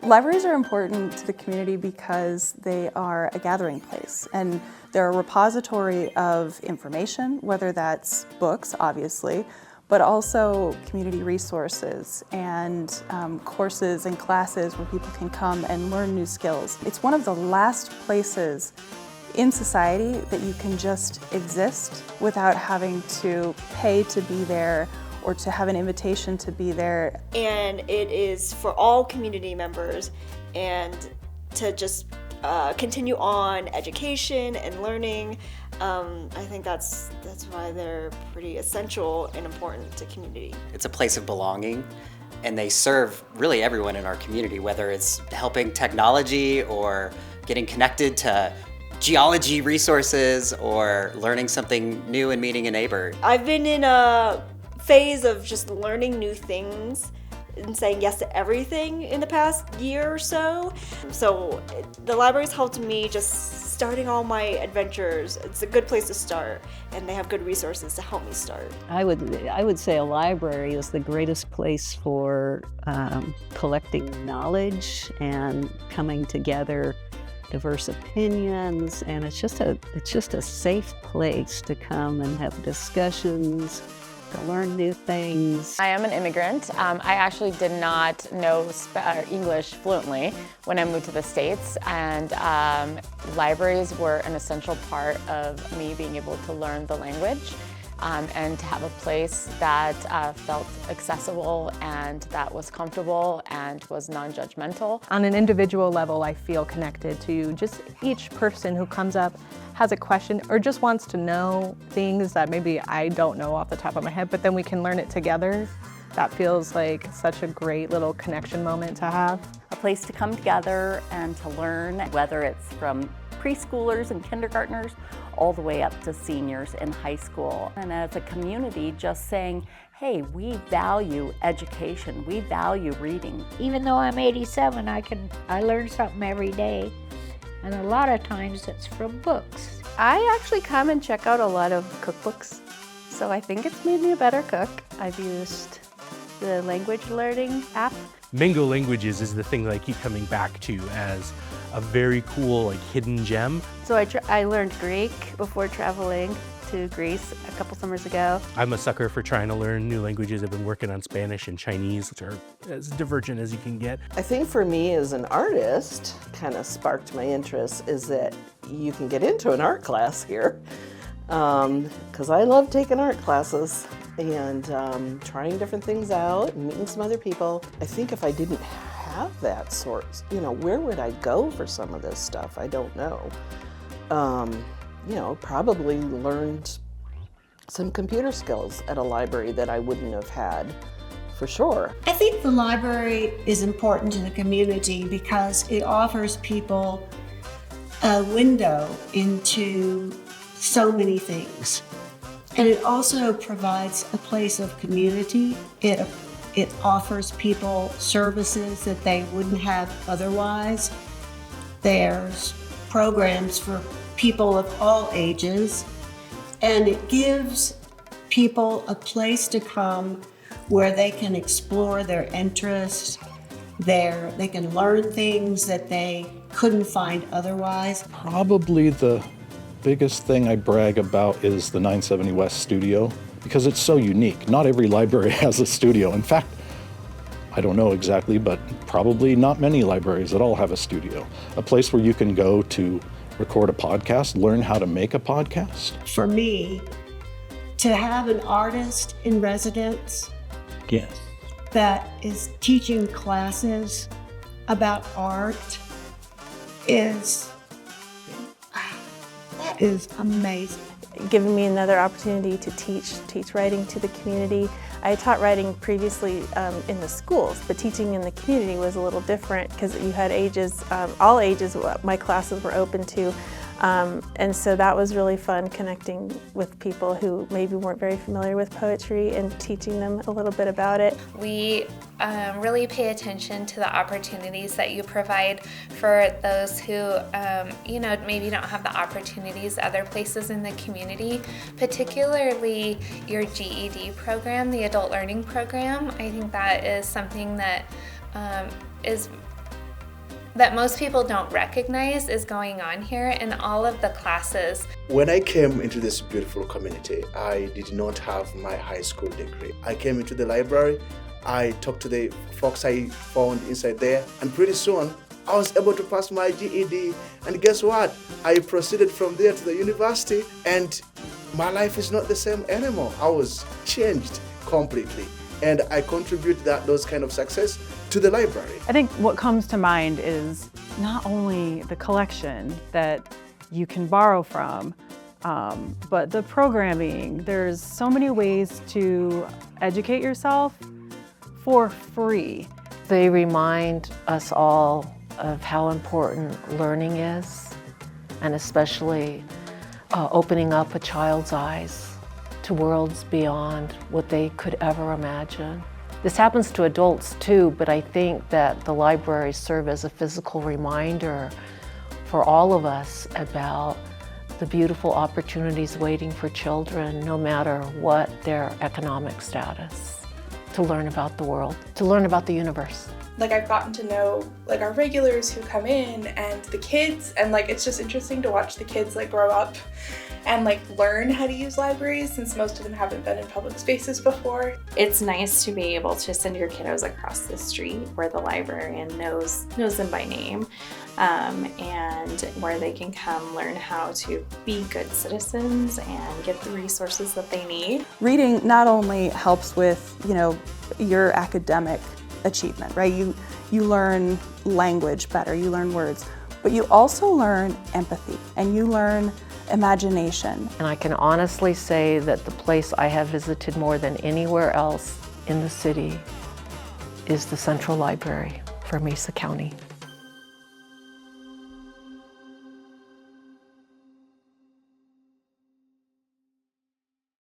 Libraries are important to the community because they are a gathering place, and they're a repository of information, whether that's books, obviously, but also community resources and courses and classes where people can come and learn new skills. It's one of the last places in society that you can just exist without having to pay to be there or to have an invitation to be there. And it is for all community members, and to just continue on education and learning. I think that's why they're pretty essential and important to community. It's a place of belonging, and they serve really everyone in our community, whether it's helping technology or getting connected to geology resources or learning something new and meeting a neighbor. I've been in a phase of just learning new things and saying yes to everything in the past year or so. So the library's helped me just starting all my adventures. It's a good place to start, and they have good resources to help me start. I would say a library is the greatest place for collecting knowledge and coming together diverse opinions, and it's just a safe place to come and have discussions, to learn new things. I am an immigrant. I actually did not know English fluently when I moved to the States, and libraries were an essential part of me being able to learn the language and to have a place that felt accessible and that was comfortable and was non-judgmental. On an individual level, I feel connected to just each person who comes up, has a question, or just wants to know things that maybe I don't know off the top of my head, but then we can learn it together. That feels like such a great little connection moment to have. A place to come together and to learn, whether it's from preschoolers and kindergartners all the way up to seniors in high school. And as a community, just saying, hey, we value education, we value reading. Even though I'm 87, I learn something every day, and a lot of times it's from books. I actually come and check out a lot of cookbooks, so I think it's made me a better cook. I've used the language learning app. Mango Languages is the thing that I keep coming back to as a very cool, hidden gem. So I learned Greek before traveling to Greece a couple summers ago. I'm a sucker for trying to learn new languages. I've been working on Spanish and Chinese, which are as divergent as you can get. I think for me as an artist, kind of sparked my interest is that you can get into an art class here. Because I love taking art classes and trying different things out and meeting some other people. I think if I didn't have that sort, where would I go for some of this stuff? I don't know. Probably learned some computer skills at a library that I wouldn't have had, for sure. I think the library is important to the community because it offers people a window into so many things. And it also provides a place of community. It offers people services that they wouldn't have otherwise. There's programs for people of all ages, and it gives people a place to come where they can explore their interests. They can learn things that they couldn't find otherwise. Probably the biggest thing I brag about is the 970 West studio, because it's so unique. Not every library has a studio. In fact, I don't know exactly, but probably not many libraries at all have a studio. A place where you can go to record a podcast, learn how to make a podcast. For me, to have an artist in residence that is teaching classes about art is amazing. Giving me another opportunity to teach writing to the community. I taught writing previously in the schools, but teaching in the community was a little different because you had ages, all ages my classes were open to. And so that was really fun, connecting with people who maybe weren't very familiar with poetry and teaching them a little bit about it. We really pay attention to the opportunities that you provide for those who, maybe don't have the opportunities other places in the community, particularly your GED program, the Adult Learning Program. I think that is something that is that most people don't recognize is going on here in all of the classes. When I came into this beautiful community, I did not have my high school degree. I came into the library, I talked to the folks I found inside there, and pretty soon I was able to pass my GED, and guess what? I proceeded from there to the university, and my life is not the same anymore. I was changed completely, and I contribute those kind of success to the library. I think what comes to mind is not only the collection that you can borrow from, but the programming. There's so many ways to educate yourself for free. They remind us all of how important learning is, and especially opening up a child's eyes to worlds beyond what they could ever imagine. This happens to adults too, but I think that the libraries serve as a physical reminder for all of us about the beautiful opportunities waiting for children, no matter what their economic status, to learn about the world, to learn about the universe. Like, I've gotten to know like our regulars who come in and the kids, and like it's just interesting to watch the kids like grow up and like learn how to use libraries, since most of them haven't been in public spaces before. It's nice to be able to send your kiddos across the street where the librarian knows them by name, and where they can come learn how to be good citizens and get the resources that they need. Reading not only helps with, your academic achievement, right? You learn language better, you learn words, but you also learn empathy and you learn imagination. And I can honestly say that the place I have visited more than anywhere else in the city is the Central Library for Mesa County.